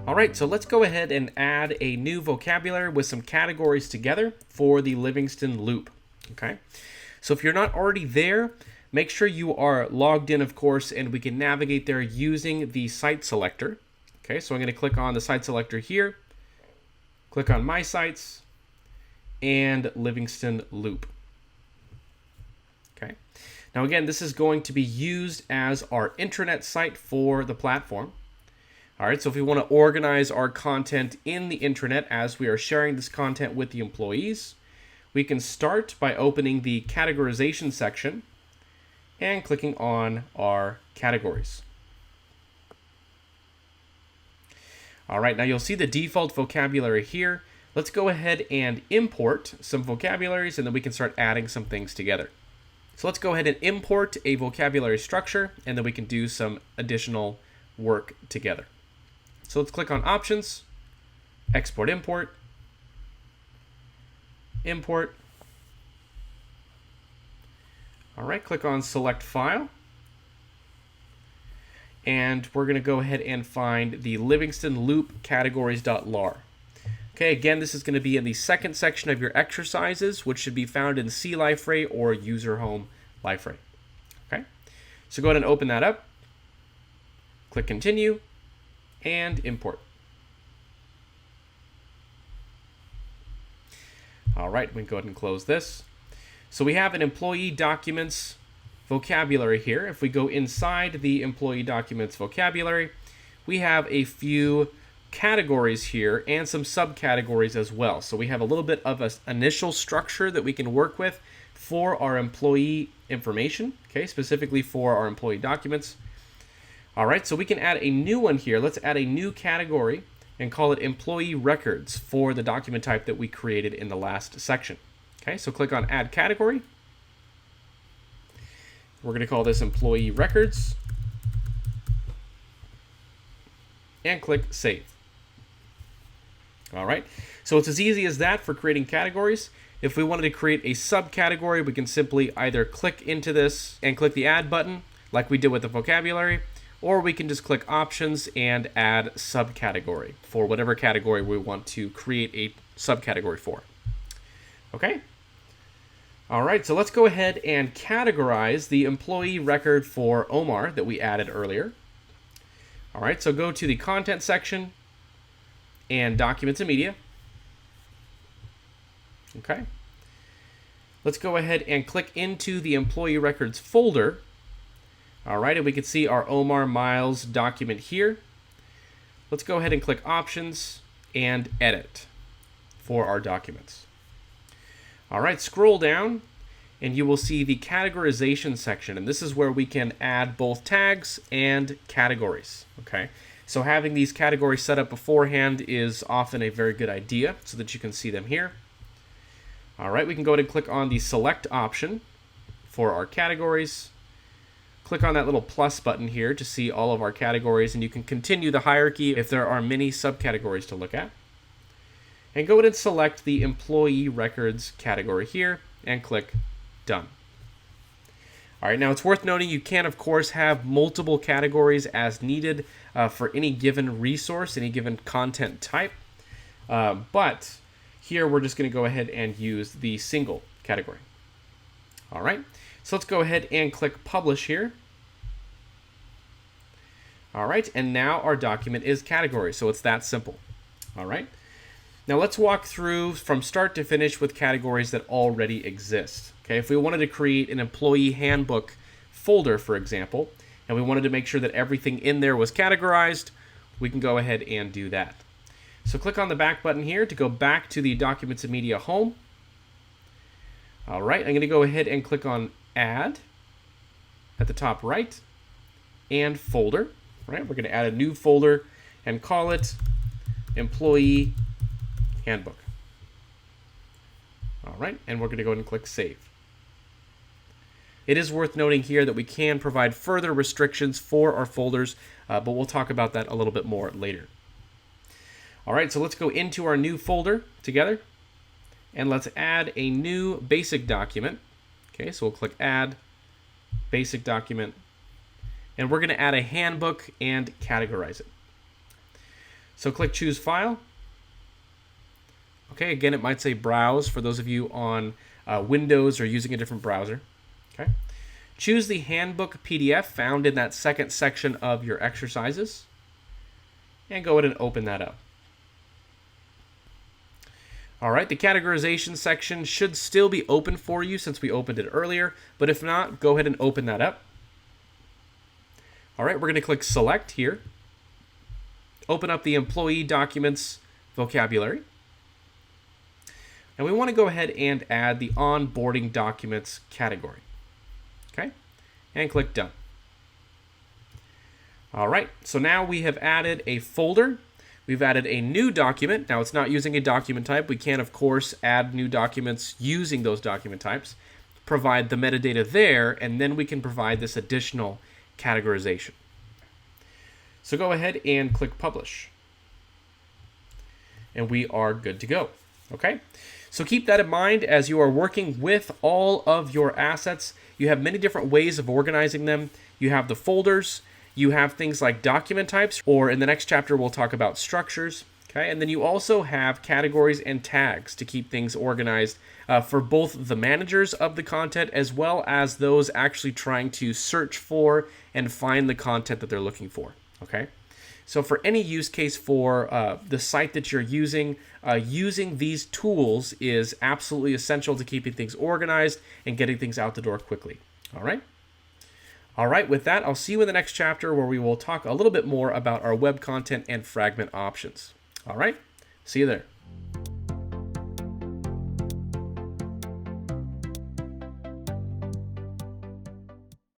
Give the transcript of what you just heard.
All right, so let's go ahead and add a new vocabulary with some categories together for the Livingston loop. Okay, so if you're not already there, make sure you are logged in, of course, and we can navigate there using the site selector. Okay, so I'm going to click on the site selector here, click on My Sites, and Livingston Loop. Okay, now again, this is going to be used as our intranet site for the platform. All right, so if we want to organize our content in the intranet as we are sharing this content with the employees, we can start by opening the categorization section and clicking on our categories. All right, now you'll see the default vocabulary here. Let's go ahead and import some vocabularies, and then we can start adding some things together. So let's go ahead and import a vocabulary structure, and then we can do some additional work together. So let's click on Options, Export, Import, Import. All right, click on Select File. And we're going to go ahead and find the Livingston Loop categories.lar. Okay, again, this is going to be in the second section of your exercises, which should be found in C Liferay or User Home Liferay. Okay, so go ahead and open that up. Click Continue and Import. All right, we can go ahead and close this. So we have an employee documents vocabulary here. If we go inside the employee documents vocabulary, we have a few categories here and some subcategories as well. So we have a little bit of an initial structure that we can work with for our employee information, okay, specifically for our employee documents. All right, so we can add a new one here. Let's add a new category and call it employee records for the document type that we created in the last section. Okay, so click on Add Category. We're going to call this employee records and click Save. All right, so it's as easy as that for creating categories. If we wanted to create a subcategory, we can simply either click into this and click the Add button like we did with the vocabulary, or we can just click Options and add subcategory for whatever category we want to create a subcategory for. Okay. All right, so let's go ahead and categorize the employee record for Omar that we added earlier. All right, so go to the Content section and Documents and Media. Okay. Let's go ahead and click into the employee records folder. All right, and we can see our Omar Miles document here. Let's go ahead and click Options and Edit for our documents. All right, scroll down and you will see the categorization section, and this is where we can add both tags and categories. Okay, so having these categories set up beforehand is often a very good idea so that you can see them here. All right, we can go ahead and click on the Select option for our categories. Click on that little plus button here to see all of our categories, and you can continue the hierarchy if there are many subcategories to look at. And go ahead and select the employee records category here and click Done. All right, now it's worth noting you can, of course, have multiple categories as needed for any given resource, any given content type. But here we're just going to go ahead and use the single category. All right, so let's go ahead and click Publish here. All right, and now our document is category, so it's that simple. All right, now let's walk through from start to finish with categories that already exist. Okay, if we wanted to create an employee handbook folder, for example, and we wanted to make sure that everything in there was categorized, we can go ahead and do that. So click on the back button here to go back to the Documents and Media home. All right, I'm going to go ahead and click on Add at the top right and Folder. All right, we're going to add a new folder and call it Employee Handbook. All right, and we're going to go ahead and click Save. It is worth noting here that we can provide further restrictions for our folders, but we'll talk about that a little bit more later. All right, so let's go into our new folder together, and let's add a new basic document. Okay, so we'll click Add, Basic Document, and we're going to add a handbook and categorize it. So click Choose File. Okay, again, it might say Browse for those of you on Windows or using a different browser. Okay. Choose the Handbook PDF found in that second section of your exercises, and go ahead and open that up. All right, the categorization section should still be open for you since we opened it earlier, but if not, go ahead and open that up. All right, we're going to click Select here. Open up the Employee Documents vocabulary. And we want to go ahead and add the Onboarding Documents category. Okay, and click Done. All right, so now we have added a folder. We've added a new document. Now, it's not using a document type. We can, of course, add new documents using those document types, provide the metadata there, and then we can provide this additional categorization. So go ahead and click Publish. And we are good to go. Okay? So keep that in mind as you are working with all of your assets. You have many different ways of organizing them. You have the folders. You have things like document types, or in the next chapter, we'll talk about structures. Okay, and then you also have categories and tags to keep things organized for both the managers of the content as well as those actually trying to search for and find the content that they're looking for. Okay, so for any use case for the site that you're using, using these tools is absolutely essential to keeping things organized and getting things out the door quickly. All right. All right, with that, I'll see you in the next chapter where we will talk a little bit more about our web content and fragment options. All right, see you there.